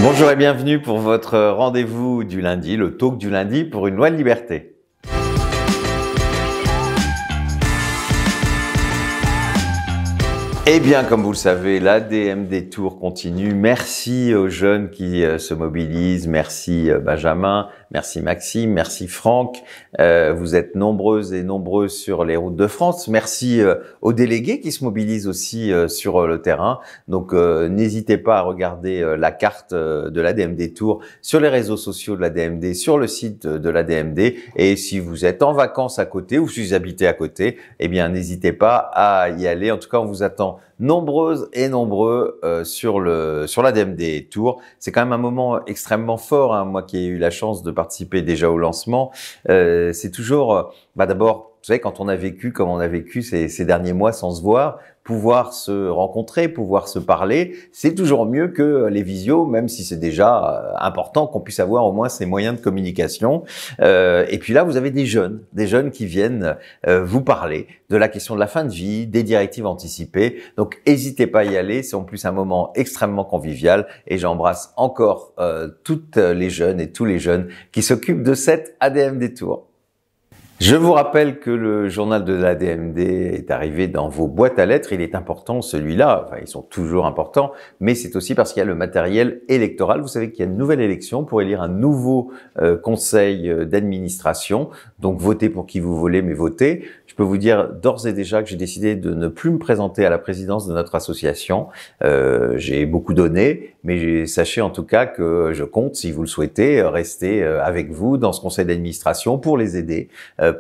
Bonjour et bienvenue pour votre rendez-vous du lundi, le talk du lundi pour une loi de liberté. Eh bien, comme vous le savez, l'ADMD Tour continue. Merci aux jeunes qui se mobilisent. Merci Benjamin, merci Maxime, merci Franck. Vous êtes nombreuses et nombreux sur les routes de France. Merci aux délégués qui se mobilisent aussi sur le terrain. Donc, n'hésitez pas à regarder la carte de l'ADMD Tour sur les réseaux sociaux de l'ADMD, sur le site de l'ADMD. Et si vous êtes en vacances à côté ou si vous habitez à côté, eh bien, n'hésitez pas à y aller. En tout cas, on vous attend nombreuses et nombreux sur l'ADMD Tour. C'est quand même un moment extrêmement fort, hein. Moi qui ai eu la chance de participer déjà au lancement, c'est toujours, d'abord, vous savez, quand on a vécu comme on a vécu ces derniers mois sans se voir, pouvoir se rencontrer, pouvoir se parler, c'est toujours mieux que les visios, même si c'est déjà important qu'on puisse avoir au moins ces moyens de communication. Et puis là, vous avez des jeunes qui viennent vous parler de la question de la fin de vie, des directives anticipées. Donc, n'hésitez pas à y aller. C'est en plus un moment extrêmement convivial. Et j'embrasse encore toutes les jeunes et tous les jeunes qui s'occupent de cette ADMD Tour. Je vous rappelle que le journal de l'ADMD est arrivé dans vos boîtes à lettres. Il est important, celui-là. Enfin, ils sont toujours importants, mais c'est aussi parce qu'il y a le matériel électoral. Vous savez qu'il y a une nouvelle élection pour élire un nouveau conseil d'administration. Donc, votez pour qui vous voulez, mais votez. Je peux vous dire d'ores et déjà que j'ai décidé de ne plus me présenter à la présidence de notre association. J'ai beaucoup donné, mais sachez en tout cas que je compte, si vous le souhaitez, rester avec vous dans ce conseil d'administration pour les aider,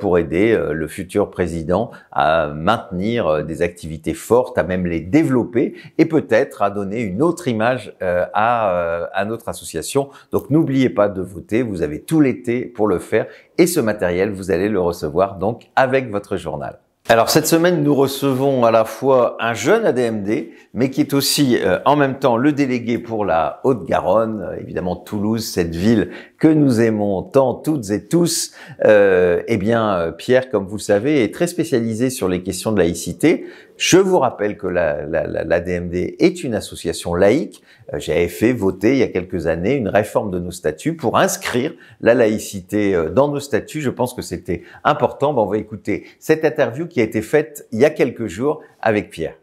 pour aider le futur président à maintenir des activités fortes, à même les développer et peut-être à donner une autre image à notre association. Donc n'oubliez pas de voter, vous avez tout l'été pour le faire et ce matériel, vous allez le recevoir donc avec votre journal. Alors cette semaine, nous recevons à la fois un jeune ADMD, mais qui est aussi en même temps le délégué pour la Haute-Garonne, évidemment Toulouse, cette ville que nous aimons tant toutes et tous. Eh bien, Pierre, comme vous le savez, est très spécialisé sur les questions de laïcité. Je vous rappelle que l'ADMD est une association laïque. J'avais fait voter il y a quelques années une réforme de nos statuts pour inscrire la laïcité dans nos statuts. Je pense que c'était important. On va écouter cette interview qui a été faite il y a quelques jours avec Pierre.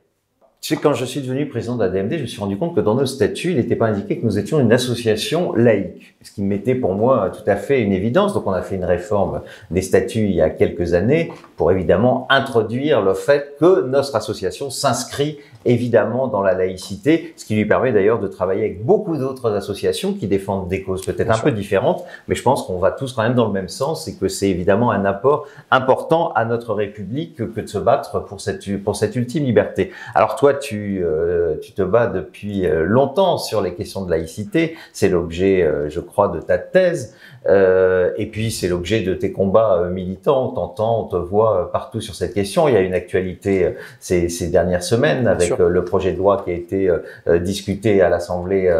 Tu sais, quand je suis devenu président de l'ADMD, je me suis rendu compte que dans nos statuts, il n'était pas indiqué que nous étions une association laïque, ce qui me mettait pour moi tout à fait une évidence. Donc on a fait une réforme des statuts il y a quelques années pour évidemment introduire le fait que notre association s'inscrit évidemment dans la laïcité, ce qui lui permet d'ailleurs de travailler avec beaucoup d'autres associations qui défendent des causes peut-être un peu différentes, mais je pense qu'on va tous quand même dans le même sens et que c'est évidemment un apport important à notre République que de se battre pour cette ultime liberté. Alors toi, tu te bats depuis longtemps sur les questions de laïcité, c'est l'objet, je crois, de ta thèse, et puis c'est l'objet de tes combats militants, on t'entend, on te voit partout sur cette question. Il y a une actualité ces dernières semaines avec le projet de loi qui a été discuté à l'Assemblée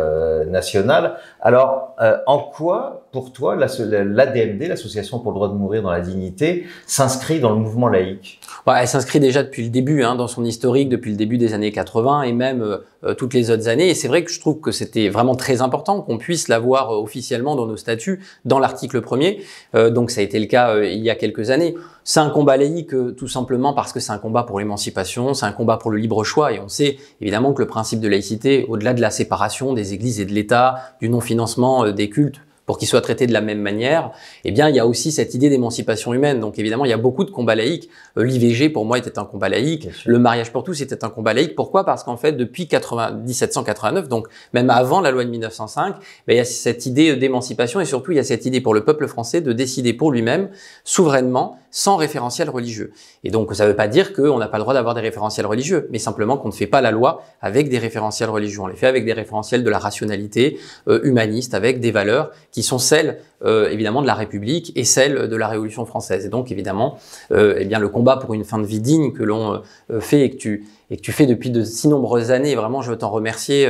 nationale. Alors, en quoi, pour toi, l'ADMD, l'Association pour le droit de mourir dans la dignité, s'inscrit dans le mouvement laïque? Elle s'inscrit déjà depuis le début, dans son historique, depuis le début des années 80 et même toutes les autres années. Et c'est vrai que je trouve que c'était vraiment très important qu'on puisse l'avoir officiellement dans nos statuts, dans l'article 1er. Donc ça a été le cas il y a quelques années. C'est un combat laïque tout simplement parce que c'est un combat pour l'émancipation, c'est un combat pour le libre choix. Et on sait évidemment que le principe de laïcité, au-delà de la séparation des églises et de l'État, du non-financement des cultes, pour qu'ils soient traités de la même manière, eh bien, il y a aussi cette idée d'émancipation humaine. Donc, évidemment, il y a beaucoup de combats laïques. L'IVG, pour moi, était un combat laïque. Le mariage pour tous était un combat laïque. Pourquoi? Parce qu'en fait, depuis 1789, donc même avant la loi de 1905, il y a cette idée d'émancipation et surtout, il y a cette idée pour le peuple français de décider pour lui-même, souverainement, sans référentiel religieux. Et donc, ça ne veut pas dire qu'on n'a pas le droit d'avoir des référentiels religieux, mais simplement qu'on ne fait pas la loi avec des référentiels religieux. On les fait avec des référentiels de la rationalité humaniste, avec des valeurs qui sont celles évidemment de la République et celles de la Révolution française. Et donc évidemment, eh bien le combat pour une fin de vie digne que l'on fait et que tu fais depuis de si nombreuses années, et vraiment je veux t'en remercier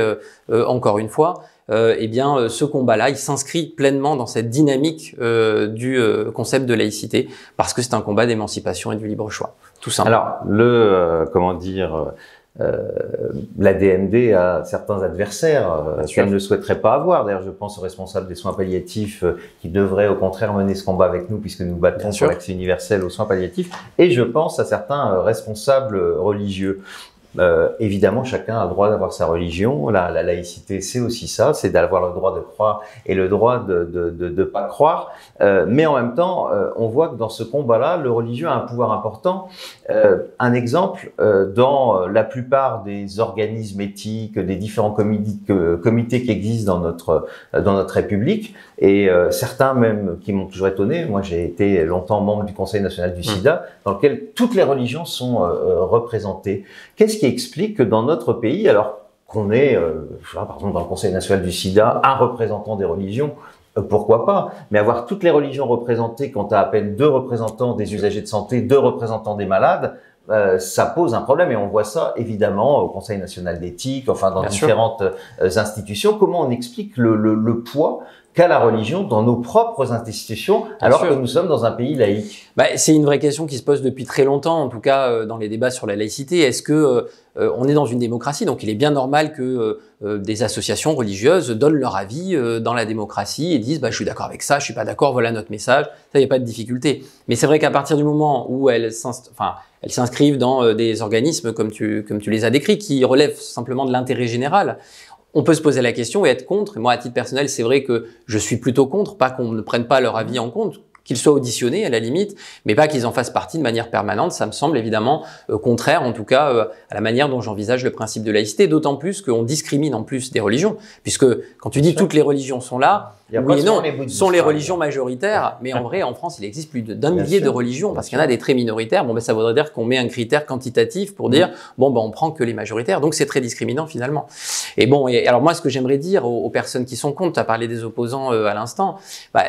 encore une fois. Eh bien ce combat-là, il s'inscrit pleinement dans cette dynamique du concept de laïcité parce que c'est un combat d'émancipation et du libre choix, tout simplement. Alors comment dire, la DMD a certains adversaires qu'elle ne souhaiterait pas avoir. D'ailleurs, je pense aux responsables des soins palliatifs qui devraient au contraire mener ce combat avec nous puisque nous battons pour l'accès universel aux soins palliatifs. Et je pense à certains responsables religieux. Évidemment, chacun a le droit d'avoir sa religion. La laïcité, c'est aussi ça, c'est d'avoir le droit de croire et le droit de pas croire. Mais en même temps, on voit que dans ce combat-là, le religieux a un pouvoir important. Un exemple, dans la plupart des organismes éthiques, des différents comités qui existent dans notre République, et certains même qui m'ont toujours étonné. Moi, j'ai été longtemps membre du Conseil national du SIDA, dans lequel toutes les religions sont représentées. Qu'est-ce qui explique que dans notre pays, alors qu'on est, par exemple dans le Conseil national du SIDA, un représentant des religions, pourquoi pas, mais avoir toutes les religions représentées quand tu as à peine 2 représentants des usagers de santé, 2 représentants des malades, ça pose un problème et on voit ça évidemment au Conseil national d'éthique, enfin dans différentes institutions. Comment on explique le poids qu'a la religion dans nos propres institutions alors que nous sommes dans un pays laïque? C'est une vraie question qui se pose depuis très longtemps, en tout cas dans les débats sur la laïcité. Est-ce que on est dans une démocratie, donc il est bien normal que des associations religieuses donnent leur avis dans la démocratie et disent je suis d'accord avec ça, je suis pas d'accord, voilà notre message. Ça, il n'y a pas de difficulté. Mais c'est vrai qu'à partir du moment où elles s'inscrivent dans des organismes comme tu les as décrits, qui relèvent simplement de l'intérêt général, on peut se poser la question et être contre. Et moi, à titre personnel, c'est vrai que je suis plutôt contre, pas qu'on ne prenne pas leur avis en compte, qu'ils soient auditionnés à la limite, mais pas qu'ils en fassent partie de manière permanente. Ça me semble évidemment contraire, en tout cas, à la manière dont j'envisage le principe de laïcité, d'autant plus qu'on discrimine en plus des religions, puisque quand tu dis toutes les religions sont là, oui et non, sont les religions majoritaires, mais en vrai, en France, il existe plus d'un millier de religions, parce qu'il y en a des très minoritaires. Ça voudrait dire qu'on met un critère quantitatif pour dire, on prend que les majoritaires, donc c'est très discriminant finalement. Et alors moi, ce que j'aimerais dire aux personnes qui sont contre, tu as parlé des opposants à l'instant,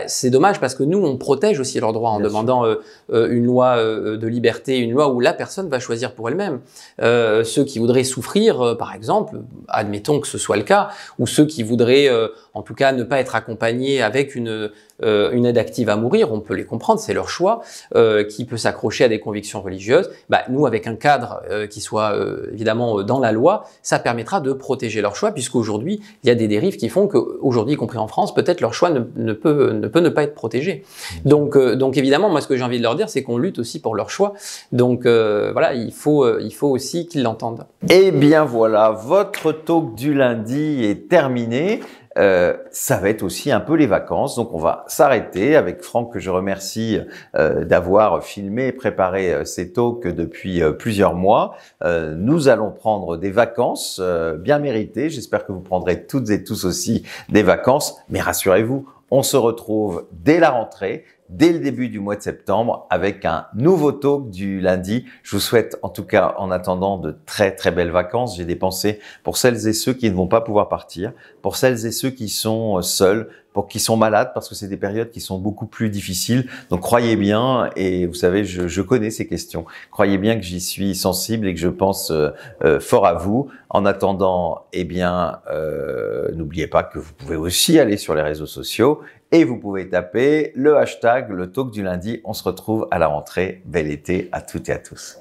c'est dommage parce que nous, on protège aussi leurs droits en demandant une loi de liberté, une loi où la personne va choisir pour elle-même. Ceux qui voudraient souffrir, par exemple, admettons que ce soit le cas, ou ceux qui voudraient, en tout cas, ne pas être accompagnés avec une aide active à mourir, on peut les comprendre, c'est leur choix, qui peut s'accrocher à des convictions religieuses. Nous, avec un cadre qui soit évidemment dans la loi, ça permettra de protéger leur choix, puisqu'aujourd'hui, il y a des dérives qui font qu'aujourd'hui, y compris en France, peut-être leur choix ne peut ne pas être protégé. Donc évidemment, moi, ce que j'ai envie de leur dire, c'est qu'on lutte aussi pour leur choix. Donc voilà, il faut aussi qu'ils l'entendent. Eh bien voilà, votre talk du lundi est terminé. Ça va être aussi un peu les vacances, donc on va s'arrêter avec Franck, que je remercie d'avoir filmé et préparé ces talks depuis plusieurs mois. Nous allons prendre des vacances bien méritées. J'espère que vous prendrez toutes et tous aussi des vacances, mais rassurez-vous, on se retrouve dès la rentrée, dès le début du mois de septembre, avec un nouveau talk du lundi. Je vous souhaite en tout cas, en attendant, de très très belles vacances. J'ai des pensées pour celles et ceux qui ne vont pas pouvoir partir, pour celles et ceux qui sont seuls, pour qui sont malades, parce que c'est des périodes qui sont beaucoup plus difficiles. Donc croyez bien, et vous savez, je connais ces questions, croyez bien que j'y suis sensible et que je pense fort à vous. En attendant, n'oubliez pas que vous pouvez aussi aller sur les réseaux sociaux et vous pouvez taper le hashtag, le talk du lundi. On se retrouve à la rentrée. Bel été à toutes et à tous.